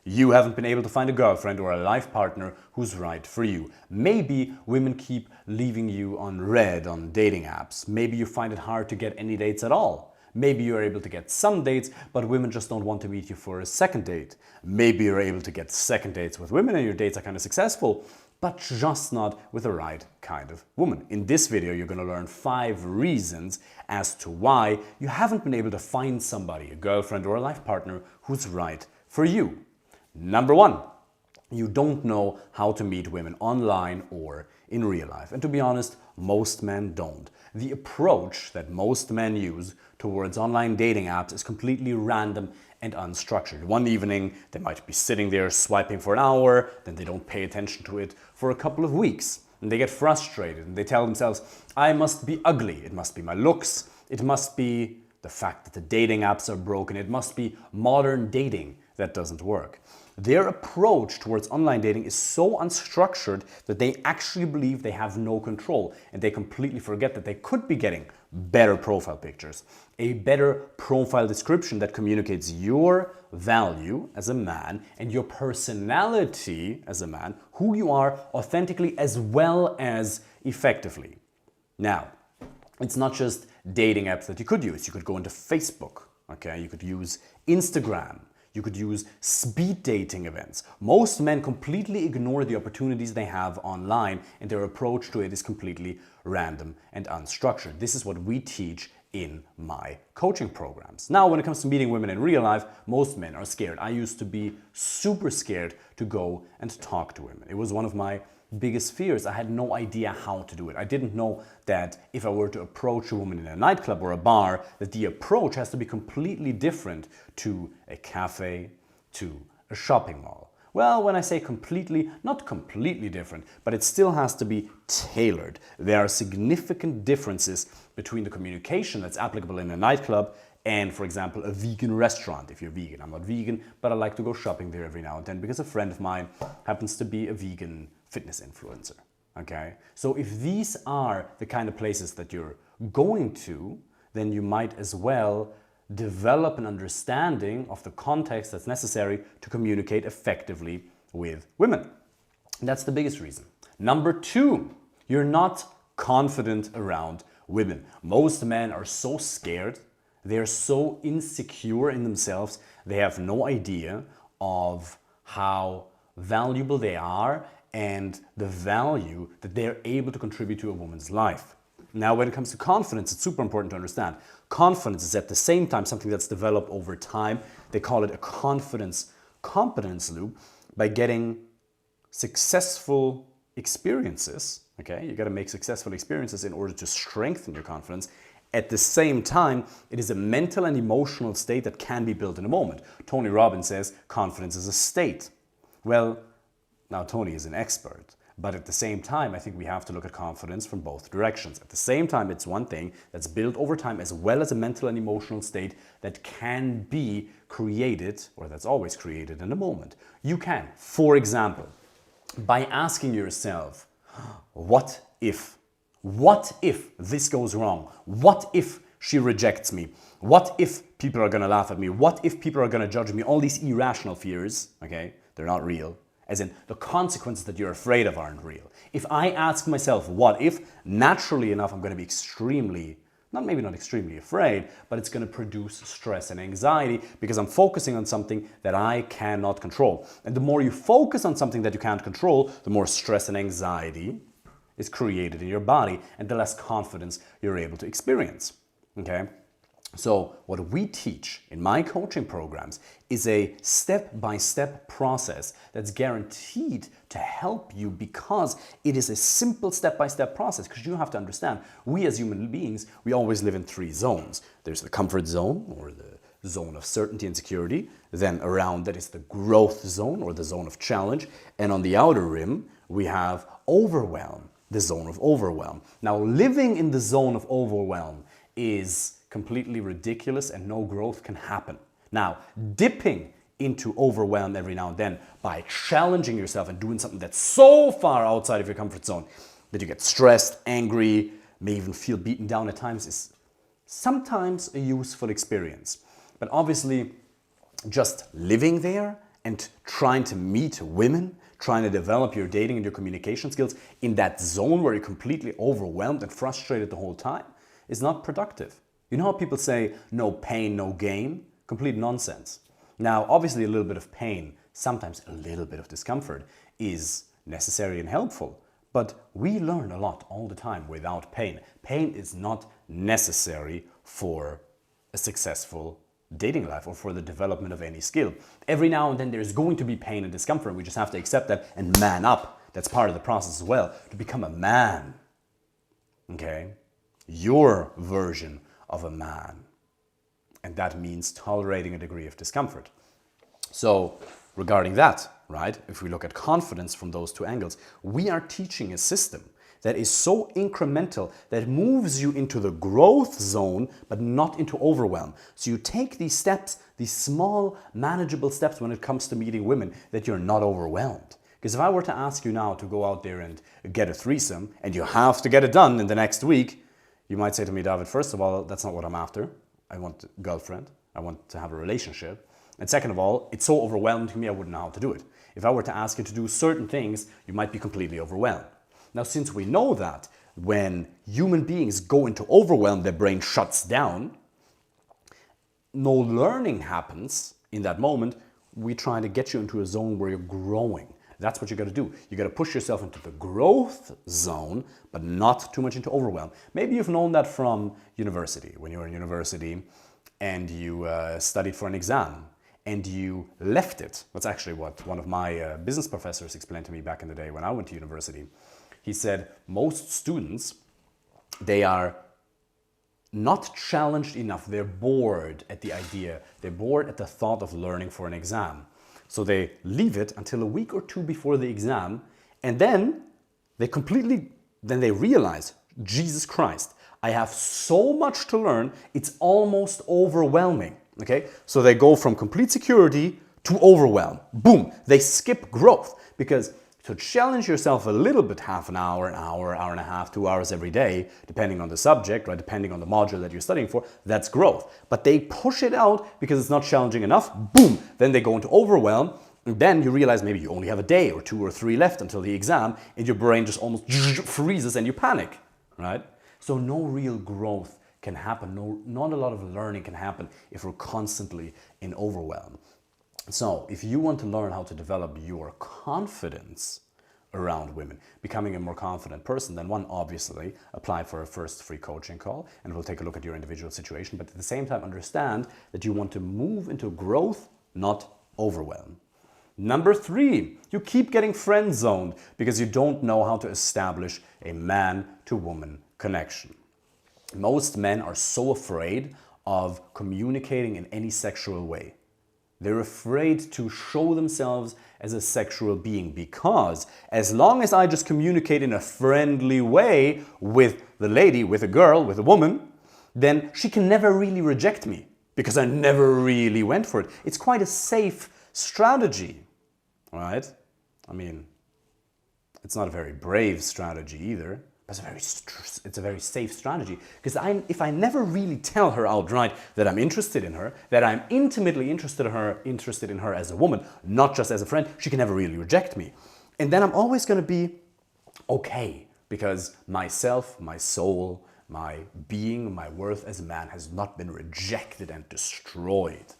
You haven't been able to find a girlfriend or a life partner who's right for you. Maybe women keep leaving you on red on dating apps. Maybe you find it hard to get any dates at all. Maybe you're able to get some dates, but women just don't want to meet you for a second date. Maybe you're able to get second dates with women and your dates are kind of successful, but just not with the right kind of woman. In this video, you're going to learn 5 reasons as to why you haven't been able to find somebody, a girlfriend or a life partner, who's right for you. Number 1, you don't know how to meet women online or in real life. And to be honest, most men don't. The approach that most men use towards online dating apps is completely random and unstructured. One evening, they might be sitting there swiping for an hour, then they don't pay attention to it for a couple of weeks. And they get frustrated and they tell themselves, I must be ugly. It must be my looks. It must be the fact that the dating apps are broken. It must be modern dating that doesn't work. Their approach towards online dating is so unstructured that they actually believe they have no control, and they completely forget that they could be getting better profile pictures, a better profile description that communicates your value as a man and your personality as a man, who you are authentically as well as effectively. Now, it's not just dating apps that you could use. You could go into Facebook, okay? You could use Instagram. You could use speed dating events. Most men completely ignore the opportunities they have online, and their approach to it is completely random and unstructured. This is what we teach in my coaching programs. Now, when it comes to meeting women in real life, most men are scared. I used to be super scared to go and talk to women. It was one of my biggest fears. I had no idea how to do it. I didn't know that if I were to approach a woman in a nightclub or a bar, that the approach has to be completely different to a cafe, to a shopping mall. Well, when I say completely, not completely different, but it still has to be tailored. There are significant differences between the communication that's applicable in a nightclub and, for example, a vegan restaurant. If you're vegan, I'm not vegan, but I like to go shopping there every now and then because a friend of mine happens to be a vegan fitness influencer, okay? So if these are the kind of places that you're going to, then you might as well develop an understanding of the context that's necessary to communicate effectively with women. And that's the biggest reason. Number 2, you're not confident around women. Most men are so scared, they're so insecure in themselves, they have no idea of how valuable they are and the value that they're able to contribute to a woman's life. Now, when it comes to confidence, it's super important to understand. Confidence is at the same time something that's developed over time. They call it a confidence competence loop by getting successful experiences. Okay, you got to make successful experiences in order to strengthen your confidence. At the same time, it is a mental and emotional state that can be built in a moment. Tony Robbins says confidence is a state. Well, now Tony is an expert, but at the same time, I think we have to look at confidence from both directions. At the same time, it's one thing that's built over time as well as a mental and emotional state that can be created, or that's always created in a moment. You can, for example, by asking yourself, what if this goes wrong? What if she rejects me? What if people are gonna laugh at me? What if people are gonna judge me? All these irrational fears, okay, they're not real. As in, the consequences that you're afraid of aren't real. If I ask myself, what if, naturally enough, I'm gonna be extremely, maybe not extremely afraid, but it's gonna produce stress and anxiety because I'm focusing on something that I cannot control. And the more you focus on something that you can't control, the more stress and anxiety is created in your body and the less confidence you're able to experience, okay? So what we teach in my coaching programs is a step-by-step process that's guaranteed to help you because it is a simple step-by-step process. Because you have to understand, we as human beings, we always live in 3 zones. There's the comfort zone, or the zone of certainty and security. Then around that is the growth zone, or the zone of challenge. And on the outer rim, we have overwhelm, the zone of overwhelm. Now, living in the zone of overwhelm is completely ridiculous and no growth can happen. Now, dipping into overwhelm every now and then by challenging yourself and doing something that's so far outside of your comfort zone that you get stressed, angry, may even feel beaten down at times is sometimes a useful experience. But obviously, just living there and trying to meet women, trying to develop your dating and your communication skills in that zone where you're completely overwhelmed and frustrated the whole time is not productive. You know how people say, no pain, no gain? Complete nonsense. Now, obviously a little bit of pain, sometimes a little bit of discomfort is necessary and helpful, but we learn a lot all the time without pain. Pain is not necessary for a successful dating life or for the development of any skill. Every now and then there's going to be pain and discomfort. We just have to accept that and man up. That's part of the process as well, to become a man. Okay? Your version of a man. And that means tolerating a degree of discomfort. So, regarding that, right, if we look at confidence from those two angles, we are teaching a system that is so incremental that moves you into the growth zone, but not into overwhelm. So you take these steps, these small, manageable steps when it comes to meeting women, that you're not overwhelmed. Because if I were to ask you now to go out there and get a threesome, and you have to get it done in the next week, you might say to me, David, first of all, that's not what I'm after. I want a girlfriend. I want to have a relationship. And second of all, it's so overwhelming to me, I wouldn't know how to do it. If I were to ask you to do certain things, you might be completely overwhelmed. Now, since we know that when human beings go into overwhelm, their brain shuts down, no learning happens in that moment, we try to get you into a zone where you're growing. That's what you got to do. You got to push yourself into the growth zone, but not too much into overwhelm. Maybe you've known that from university, when you were in university and you studied for an exam and you left it. That's actually what one of my business professors explained to me back in the day when I went to university. He said most students, they are not challenged enough. They're bored at the idea. They're bored at the thought of learning for an exam. So they leave it until a week or two before the exam, and then they realize, Jesus Christ, I have so much to learn, it's almost overwhelming. Okay? So they go from complete security to overwhelm. Boom! They skip growth, because to challenge yourself a little bit, half an hour, hour and a half, 2 hours every day, depending on the subject, right, depending on the module that you're studying for, that's growth. But they push it out because it's not challenging enough, boom, then they go into overwhelm, and then you realize maybe you only have a day or 2 or 3 left until the exam, and your brain just almost freezes and you panic, right? So no real growth can happen, not a lot of learning can happen if we're constantly in overwhelm. So, if you want to learn how to develop your confidence around women, becoming a more confident person, then one, obviously, apply for a first free coaching call and we'll take a look at your individual situation, but at the same time understand that you want to move into growth, not overwhelm. Number 3, you keep getting friend zoned because you don't know how to establish a man-to-woman connection. Most men are so afraid of communicating in any sexual way. They're afraid to show themselves as a sexual being because as long as I just communicate in a friendly way with the lady, with a girl, with a woman, then she can never really reject me because I never really went for it. It's quite a safe strategy, right? I mean, it's not a very brave strategy either. But it's a very safe strategy because if I never really tell her outright that I'm interested in her, that I'm intimately interested in her as a woman, not just as a friend, she can never really reject me. And then I'm always going to be okay because myself, my soul, my being, my worth as a man has not been rejected and destroyed.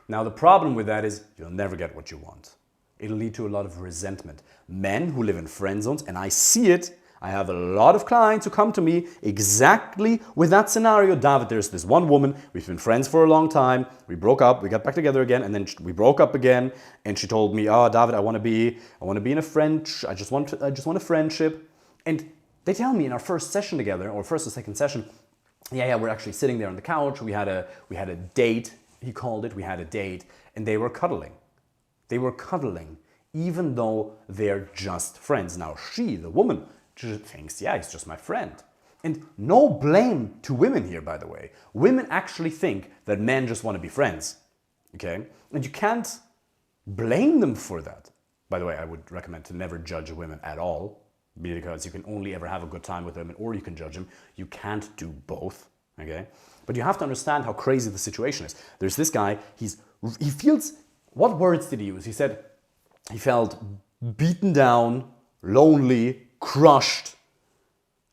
Now the problem with that is you'll never get what you want. It'll lead to a lot of resentment. Men who live in friend zones, and I see it, I have a lot of clients who come to me exactly with that scenario. David, there's this one woman, we've been friends for a long time, we broke up, we got back together again, and then we broke up again, and she told me, oh, David, I want to be in a I just want a friendship. And they tell me in our first session together, or first or second session, yeah, we're actually sitting there on the couch, we had a date, he called it, we had a date, and they were cuddling. They were cuddling, even though they're just friends. Now she, the woman, thinks, yeah, he's just my friend. And no blame to women here, by the way. Women actually think that men just want to be friends, okay? And you can't blame them for that. By the way, I would recommend to never judge women at all, because you can only ever have a good time with women or you can judge them. You can't do both, okay? But you have to understand how crazy the situation is. There's this guy, he feels What words did he use? He said he felt beaten down, lonely, crushed.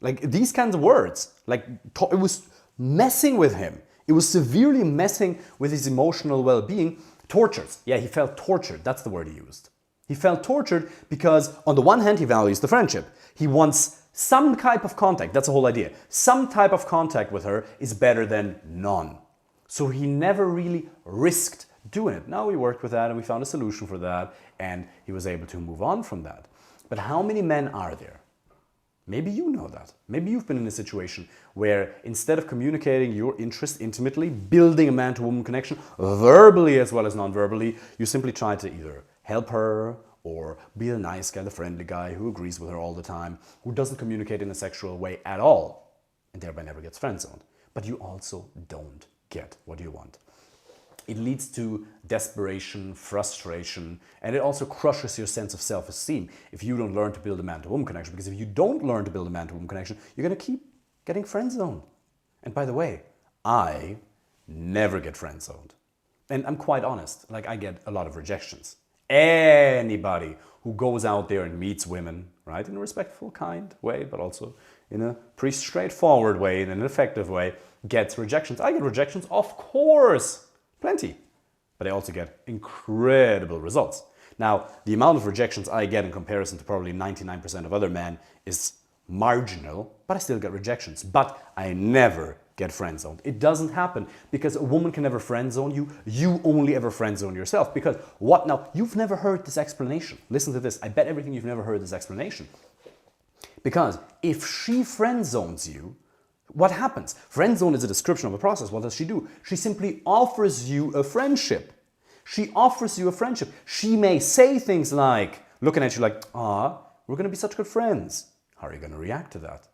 Like these kinds of words. Like it was messing with him. It was severely messing with his emotional well-being. Tortured. Yeah, he felt tortured. That's the word he used. He felt tortured because on the one hand, he values the friendship. He wants some type of contact. That's the whole idea. Some type of contact with her is better than none. So he never really risked doing it. Now we worked with that and we found a solution for that and he was able to move on from that. But how many men are there? Maybe you know that. Maybe you've been in a situation where instead of communicating your interest intimately, building a man-to-woman connection, verbally as well as non-verbally, you simply try to either help her or be a nice guy, the friendly guy who agrees with her all the time, who doesn't communicate in a sexual way at all, and thereby never gets friend-zoned. But you also don't get what you want. It leads to desperation, frustration, and it also crushes your sense of self-esteem if you don't learn to build a man-to-woman connection. Because if you don't learn to build a man-to-woman connection, you're going to keep getting friend-zoned. And by the way, I never get friend-zoned. And I'm quite honest, like I get a lot of rejections. Anybody who goes out there and meets women, right, in a respectful, kind way, but also in a pretty straightforward way, in an effective way, gets rejections. I get rejections, of course. Plenty. But I also get incredible results. Now, the amount of rejections I get in comparison to probably 99% of other men is marginal, but I still get rejections. But I never get friend-zoned. It doesn't happen because a woman can never friend-zone you. You only ever friend-zone yourself. Because what now? You've never heard this explanation. Listen to this. I bet everything you've never heard this explanation. Because if she friend-zones you, what happens? Friend zone is a description of a process. What does she do? She simply offers you a friendship. She offers you a friendship. She may say things like, looking at you like, ah, we're going to be such good friends. How are you going to react to that?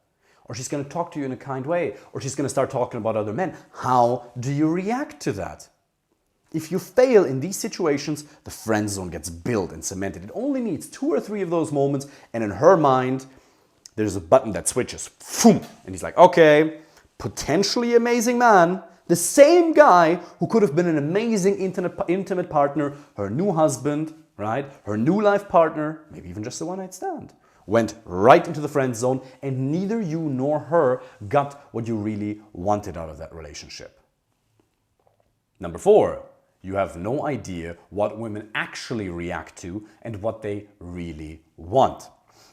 Or she's going to talk to you in a kind way. Or she's going to start talking about other men. How do you react to that? If you fail in these situations, the friend zone gets built and cemented. It only needs 2 or 3 of those moments, and in her mind, there's a button that switches. Boom! And he's like, okay, potentially amazing man. The same guy who could have been an amazing intimate partner, her new husband, right? Her new life partner, maybe even just a one-night stand. Went right into the friend zone and neither you nor her got what you really wanted out of that relationship. Number 4, you have no idea what women actually react to and what they really want.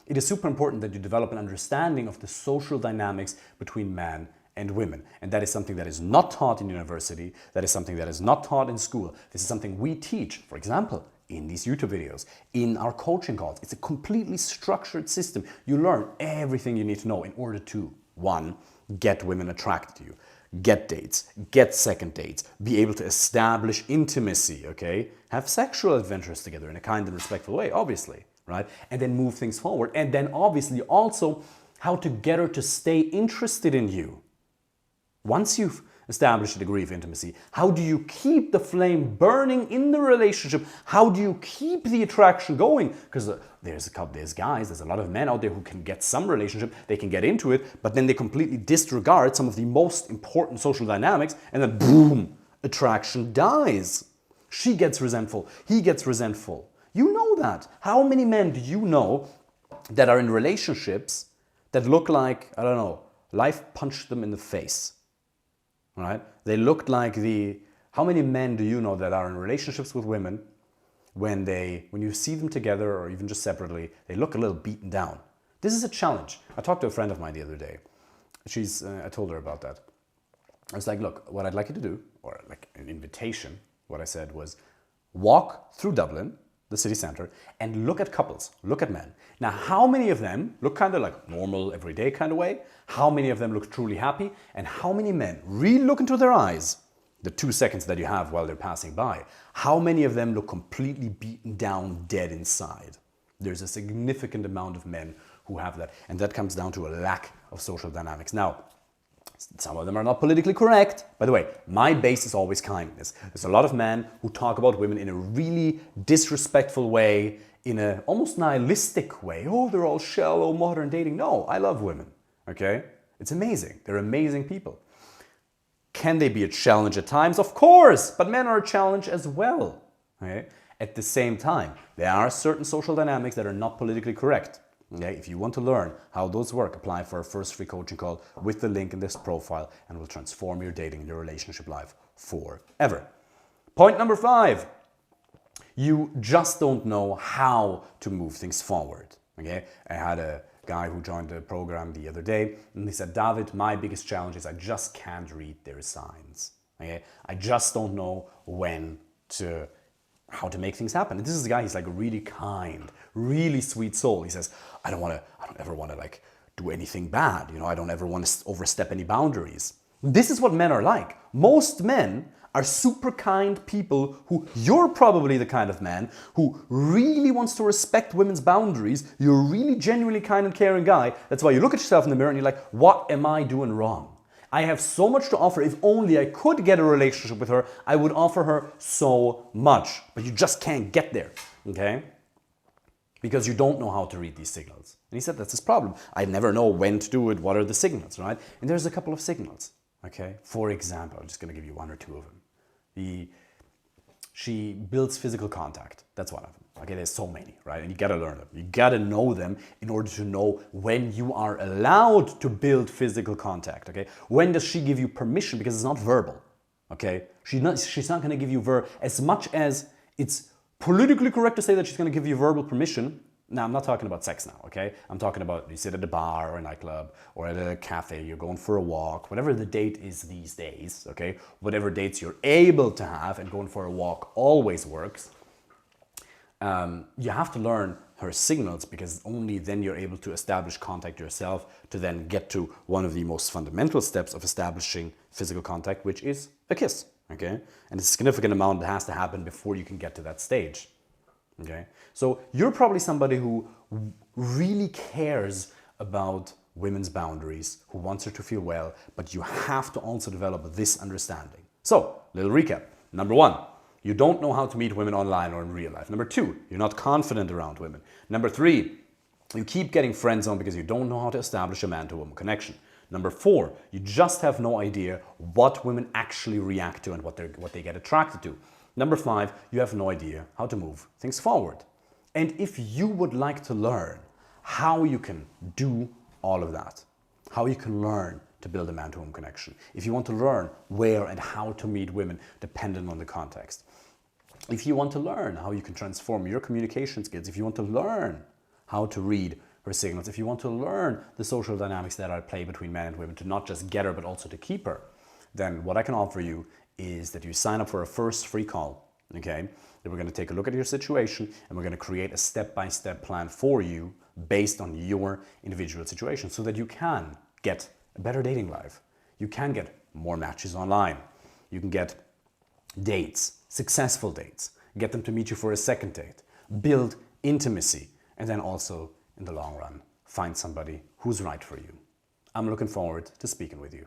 It is super important that you develop an understanding of the social dynamics between men and women. And that is something that is not taught in university. That is something that is not taught in school. This is something we teach, for example, in these YouTube videos, in our coaching calls. It's a completely structured system. You learn everything you need to know in order to, 1, get women attracted to you, get dates, get second dates, be able to establish intimacy, okay? Have sexual adventures together in a kind and respectful way, obviously. Right? And then move things forward. And then obviously also how to get her to stay interested in you. Once you've established a degree of intimacy, how do you keep the flame burning in the relationship? How do you keep the attraction going? Because there's a lot of men out there who can get some relationship, they can get into it, but then they completely disregard some of the most important social dynamics and then boom, attraction dies. She gets resentful, he gets resentful. You know that. How many men do you know that are in relationships that look like, I don't know, life punched them in the face, right? They looked like how many men do you know that are in relationships with women when you see them together or even just separately, they look a little beaten down? This is a challenge. I talked to a friend of mine the other day. I told her about that. I was like, look, what I'd like you to do, or like an invitation, what I said was walk through Dublin, the city center, and look at couples, look at men. Now, how many of them look kind of like normal, everyday kind of way? How many of them look truly happy? And how many men really look into their eyes, the 2 seconds that you have while they're passing by? How many of them look completely beaten down, dead inside? There's a significant amount of men who have that, and that comes down to a lack of social dynamics. Now, some of them are not politically correct. By the way, my base is always kindness. There's a lot of men who talk about women in a really disrespectful way, in a almost nihilistic way. Oh, they're all shallow, modern dating. No, I love women, okay? It's amazing. They're amazing people. Can they be a challenge at times? Of course, but men are a challenge as well, okay? At the same time, there are certain social dynamics that are not politically correct. Okay? If you want to learn how those work, apply for our first free coaching call with the link in this profile, and will transform your dating and your relationship life forever. Point number 5. You just don't know how to move things forward. Okay? I had a guy who joined the program the other day, and he said, David, my biggest challenge is I just can't read their signs. Okay? I just don't know how to make things happen. And this is a guy, he's like a really kind, really sweet soul. He says, I don't ever want to like do anything bad. You know, I don't ever want to overstep any boundaries. This is what men are like. Most men are super kind people who, you're probably the kind of man who really wants to respect women's boundaries. You're a really genuinely kind and caring guy. That's why you look at yourself in the mirror and you're like, what am I doing wrong? I have so much to offer. If only I could get a relationship with her, I would offer her so much. But you just can't get there, okay? Because you don't know how to read these signals. And he said that's his problem. I never know when to do it. What are the signals, right? And there's a couple of signals, okay? For example, I'm just going to give you one or two of them. She builds physical contact. That's one of them. Okay, there's so many, right? And you gotta learn them. You gotta know them in order to know when you are allowed to build physical contact, okay? When does she give you permission? Because it's not verbal, okay? She's not gonna give you as much as it's politically correct to say that she's gonna give you verbal permission. Now, I'm not talking about sex now, okay? I'm talking about you sit at a bar or a nightclub or at a cafe, you're going for a walk, whatever the date is these days, okay? Whatever dates you're able to have, and going for a walk always works. You have to learn her signals, because only then you're able to establish contact yourself to then get to one of the most fundamental steps of establishing physical contact, which is a kiss, okay? And a significant amount that has to happen before you can get to that stage. Okay, so you're probably somebody who really cares about women's boundaries, who wants her to feel well, but you have to also develop this understanding. So, little recap. Number 1, you don't know how to meet women online or in real life. Number 2, you're not confident around women. Number 3, you keep getting friend zoned because you don't know how to establish a man-to-woman connection. Number 4, you just have no idea what women actually react to and what they get attracted to. Number 5, you have no idea how to move things forward. And if you would like to learn how you can do all of that, how you can learn to build a man-to-woman connection, if you want to learn where and how to meet women dependent on the context, if you want to learn how you can transform your communication skills, if you want to learn how to read her signals, if you want to learn the social dynamics that are at play between men and women to not just get her but also to keep her, then what I can offer you is that you sign up for a first free call, okay? Then we're going to take a look at your situation and we're going to create a step-by-step plan for you based on your individual situation so that you can get a better dating life. You can get more matches online. You can get dates, successful dates, get them to meet you for a second date, build intimacy, and then also, in the long run, find somebody who's right for you. I'm looking forward to speaking with you.